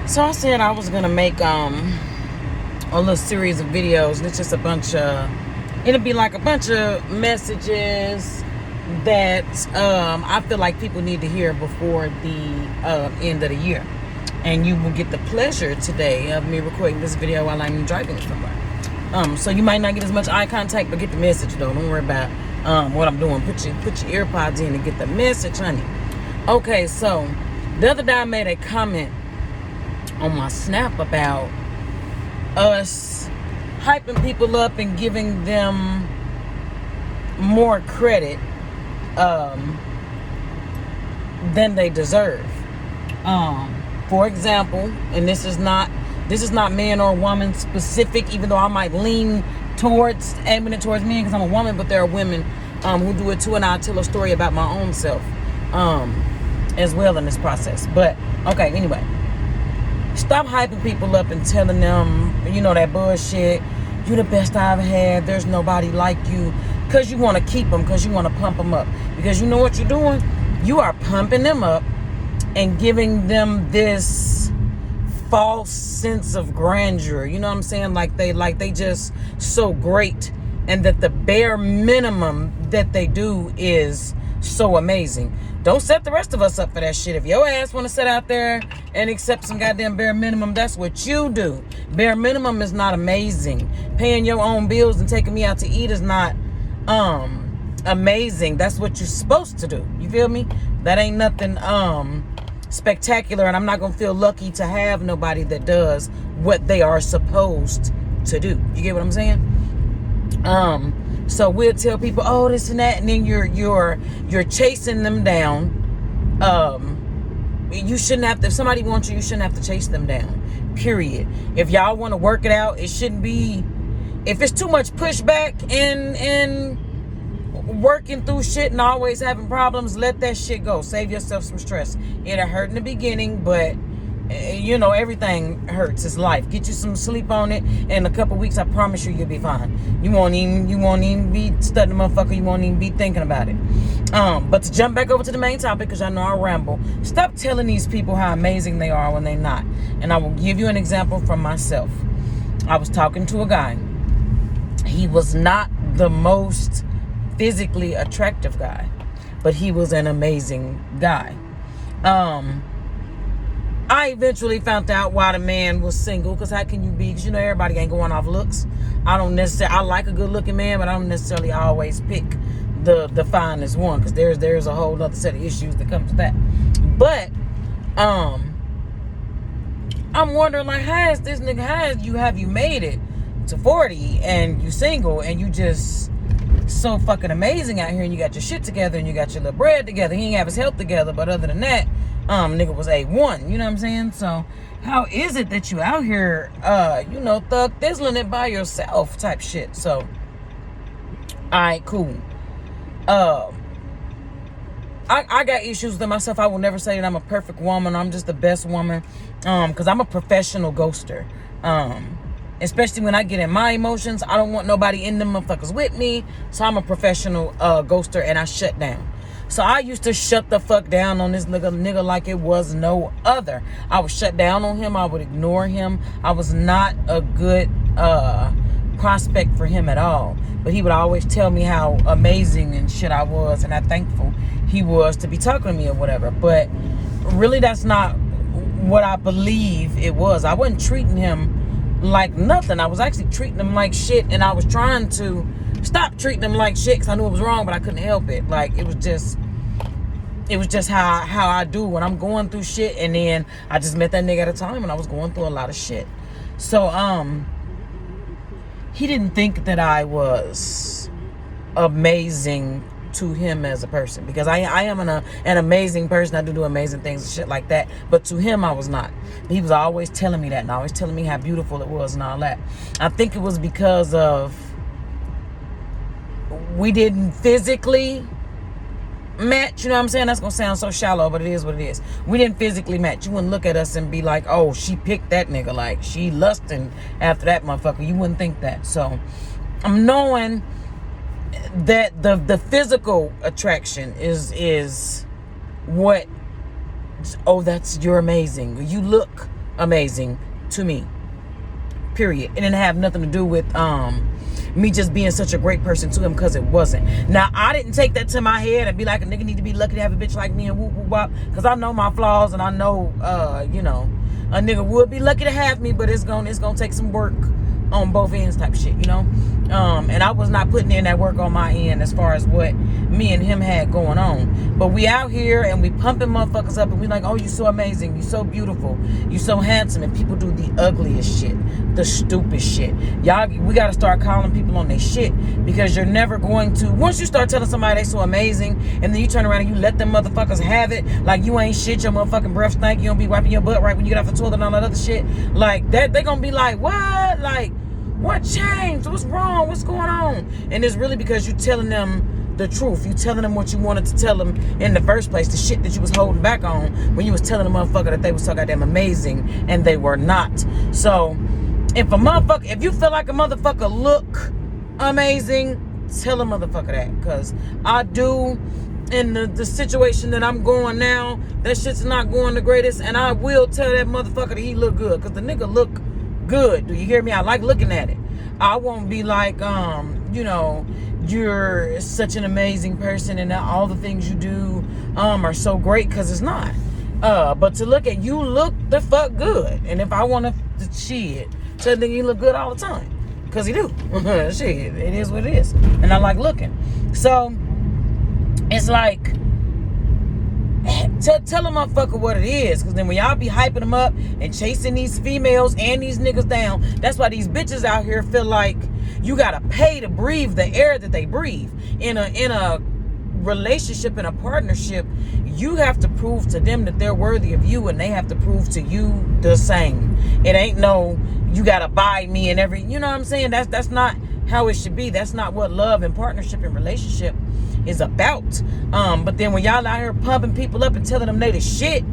So I said I was gonna make a little series of videos, and it's just a bunch of, it'll be like a bunch of messages that I feel like people need to hear before the end of the year. And you will get the pleasure today of me recording this video while I'm driving somewhere. So you might not get as much eye contact, but get the message though. Don't worry about what I'm doing. Put your ear pods in and get the message, honey. Okay, so the other day I made a comment on my Snap about us hyping people up and giving them more credit than they deserve. For example, and this is not man or woman specific, even though I might lean towards aiming it towards men because I'm a woman, but there are women who do it too, and I'll tell a story about my own self as well in this process. But okay, anyway. Stop hyping people up and telling them, that bullshit. You the best I've had. There's nobody like you. Because you want to keep them. Because you want to pump them up. Because you know what you're doing? You are pumping them up and giving them this false sense of grandeur. You know what I'm saying? Like they just so great. And that the bare minimum that they do is so amazing. Don't set the rest of us up for that shit. If your ass want to sit out there and accept some goddamn bare minimum, that's what you do. Bare minimum is not amazing. Paying your own bills and taking me out to eat is not amazing. That's what you're supposed to do. You feel me? That ain't nothing spectacular, and I'm not gonna feel lucky to have nobody that does what they are supposed to do. You get what I'm saying? So we'll tell people, oh, this and that, and then you're chasing them down. You shouldn't have to. If somebody wants you, you shouldn't have to chase them down. Period. If y'all want to work it out, it shouldn't be. If it's too much pushback and working through shit and always having problems, let that shit go. Save yourself some stress. It'll hurt in the beginning, but everything hurts. It's life. Get you some sleep on it. In a couple weeks, I promise you'll be fine. You won't even be studying, motherfucker. You won't even be thinking about it. But to jump back over to the main topic, because I know I ramble. Stop telling these people how amazing they are when they're not. And I will give you an example from myself. I was talking to a guy. He was not the most physically attractive guy, but he was an amazing guy. I eventually found out why the man was single, because how can you be, because everybody ain't going off looks. I like a good looking man, but I don't necessarily always pick the finest one, because there's a whole other set of issues that comes with that. But I'm wondering, like, how have you made it to 40 and you single and you just so fucking amazing out here, and you got your shit together and you got your little bread together. He ain't have his health together, but other than that, nigga was A1, you know what I'm saying? So how is it that you out here thug thizzling it by yourself type shit? So alright, cool. I got issues with myself. I will never say that I'm a perfect woman. I'm just the best woman, because I'm a professional ghoster. Especially when I get in my emotions, I don't want nobody in them motherfuckers with me. So I'm a professional ghoster, and I shut down. So I used to shut the fuck down on this nigga like it was no other. I would shut down on him. I would ignore him. I was not a good prospect for him at all. But he would always tell me how amazing and shit I was, and how thankful he was to be talking to me or whatever. But really, that's not what I believe it was. I wasn't treating him like nothing. I was actually treating him like shit, and I was trying to stop treating him like shit because I knew it was wrong, but I couldn't help it. Like, it was just how I do when I'm going through shit. And then I just met that nigga at a time when I was going through a lot of shit. So he didn't think that I was amazing to him as a person, because I am an amazing person. I do amazing things and shit like that, but to him I was not. He was always telling me that, and always telling me how beautiful it was and all that. I think it was because of we didn't physically match. You know what I'm saying? That's gonna sound so shallow, but it is what it is. We didn't physically match. You wouldn't look at us and be like, oh, she picked that nigga, like she lusting after that motherfucker. You wouldn't think that. So I'm knowing that the physical attraction is what, oh, you're amazing, you look amazing to me. Period. It didn't have nothing to do with me just being such a great person to him, because it wasn't. Now, I didn't take that to my head and be like, a nigga need to be lucky to have a bitch like me and whoop whoop wop, because I know my flaws, and I know you know, a nigga would be lucky to have me, but it's gonna take some work on both ends type shit, you know. And I was not putting in that work on my end as far as what me and him had going on. But we out here and we pumping motherfuckers up, and we like, oh, you so amazing, you so beautiful, you so handsome, and people do the ugliest shit, the stupid shit. Y'all, we gotta start calling people on their shit, because you're never going to, once you start telling somebody they so amazing, and then you turn around and you let them motherfuckers have it, like you ain't shit, your motherfucking breath stink, you don't be wiping your butt right when you get off the toilet and all that other shit, like that, they gonna be like, what? Like, what changed? What's wrong? What's going on? And it's really because you're telling them the truth. You telling them what you wanted to tell them in the first place, the shit that you was holding back on when you was telling the motherfucker that they was so goddamn amazing, and they were not. So if you feel like a motherfucker look amazing, tell a motherfucker that, because I do. In the situation that I'm going now, that shit's not going the greatest, and I will tell that motherfucker that he look good, because the nigga look good. Do you hear me? I like looking at it. I won't be like, you know, you're such an amazing person and all the things you do are so great, because it's not. But to look at you look the fuck good, and if I want to shit, tell the nigga you look good all the time, because he do. Shit, it is what it is, and I like looking. So it's like, tell a motherfucker what it is, because then when y'all be hyping them up and chasing these females and these niggas down, that's why these bitches out here feel like you gotta pay to breathe the air that they breathe. In a relationship, in a partnership, you have to prove to them that they're worthy of you, and they have to prove to you the same. It ain't no, you gotta buy me and every, you know what I'm saying? That's not how it should be. That's not what love and partnership and relationship is about. But then when y'all out here pumping people up and telling them they the shit,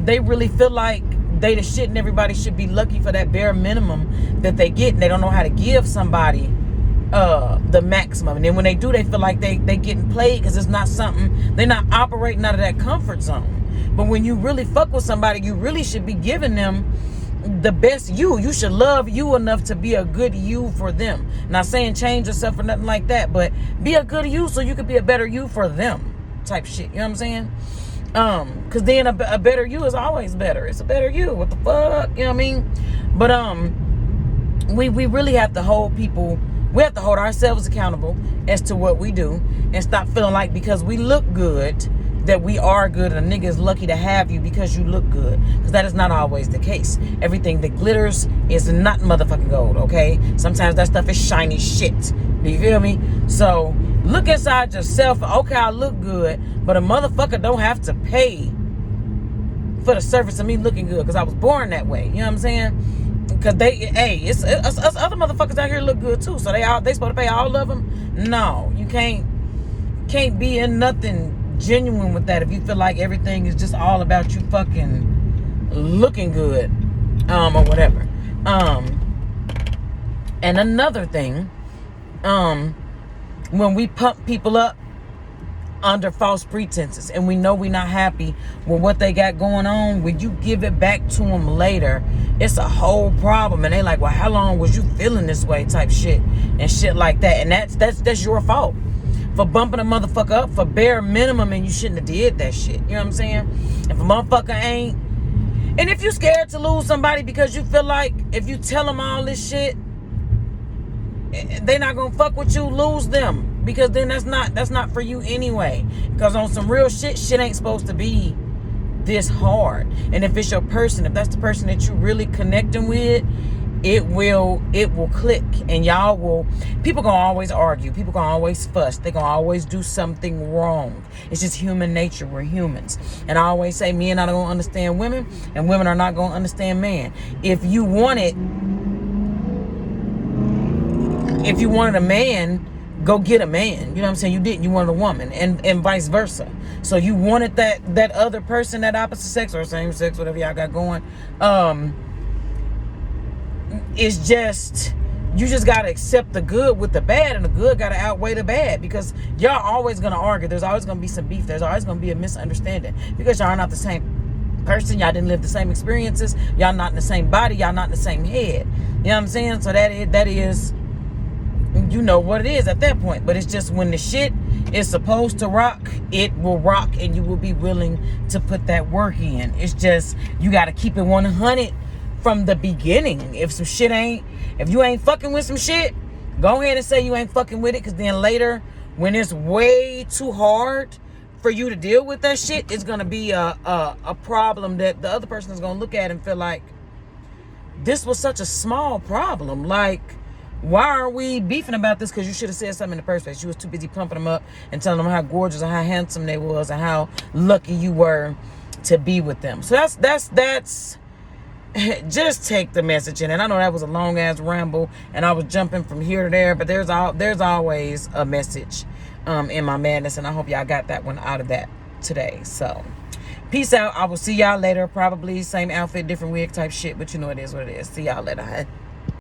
they really feel like they the shit, and everybody should be lucky for that bare minimum that they get, and they don't know how to give somebody the maximum. And then when they do, they feel like they getting played, because it's not something, they're not operating out of that comfort zone. But when you really fuck with somebody, you really should be giving them the best you. You should love you enough to be a good you for them. Not saying change yourself or nothing like that, but be a good you so you could be a better you for them type shit. You know what I'm saying? Because then a better you is always better. It's a better you. What the fuck? You know what I mean? But we really have to hold people, we have to hold ourselves accountable as to what we do, and stop feeling like because we look good that we are good, and a nigga is lucky to have you because you look good, because that is not always the case. Everything that glitters is not motherfucking gold, okay? Sometimes that stuff is shiny shit. Do you feel me? So look inside yourself. Okay, I look good, but a motherfucker don't have to pay for the service of me looking good, because I was born that way. You know what I'm saying? Because it's us other motherfuckers out here look good too, so they supposed to pay all of them? No, you can't be in nothing genuine with that if you feel like everything is just all about you fucking looking good, or whatever. And another thing, when we pump people up under false pretenses, and we know we're not happy with what they got going on, when you give it back to them later, it's a whole problem. And they like, well, how long was you feeling this way type shit and shit like that. And that's your fault for bumping a motherfucker up for bare minimum, and you shouldn't have did that shit. You know what I'm saying? If a motherfucker ain't, and if you scared to lose somebody because you feel like if you tell them all this shit, they not gonna fuck with you, lose them, because then that's not for you anyway. Because on some real shit ain't supposed to be this hard. And if it's your person, if that's the person that you really connecting with, it will click, and y'all will, people gonna always argue, people gonna always fuss, they gonna always do something wrong. It's just human nature. We're humans. And I always say, men are not gonna understand women, and women are not gonna understand men. If you wanted a man, go get a man. You know what I'm saying? You didn't. You wanted a woman, and vice versa. So you wanted that other person, that opposite sex or same sex, whatever y'all got going. It's just, you just gotta accept the good with the bad, and the good gotta outweigh the bad, because y'all always gonna argue. There's always gonna be some beef. There's always gonna be a misunderstanding, because y'all are not the same person. Y'all didn't live the same experiences. Y'all not in the same body. Y'all not in the same head. You know what I'm saying? So that is, you know what it is at that point. But it's just when the shit is supposed to rock, it will rock, and you will be willing to put that work in. It's just, you got to keep it 100 from the beginning. If you ain't fucking with some shit, go ahead and say you ain't fucking with it, because then later, when it's way too hard for you to deal with that shit, it's gonna be a problem that the other person is gonna look at and feel like, this was such a small problem. Like, why are we beefing about this? Because you should have said something in the first place. You was too busy pumping them up and telling them how gorgeous and how handsome they was and how lucky you were to be with them. So that's just take the message in. And I know that was a long ass ramble and I was jumping from here to there, but there's always a message in my madness, and I hope y'all got that one out of that today. So peace out. I will see y'all later. Probably same outfit, different wig type shit, but you know it is what it is. See y'all later.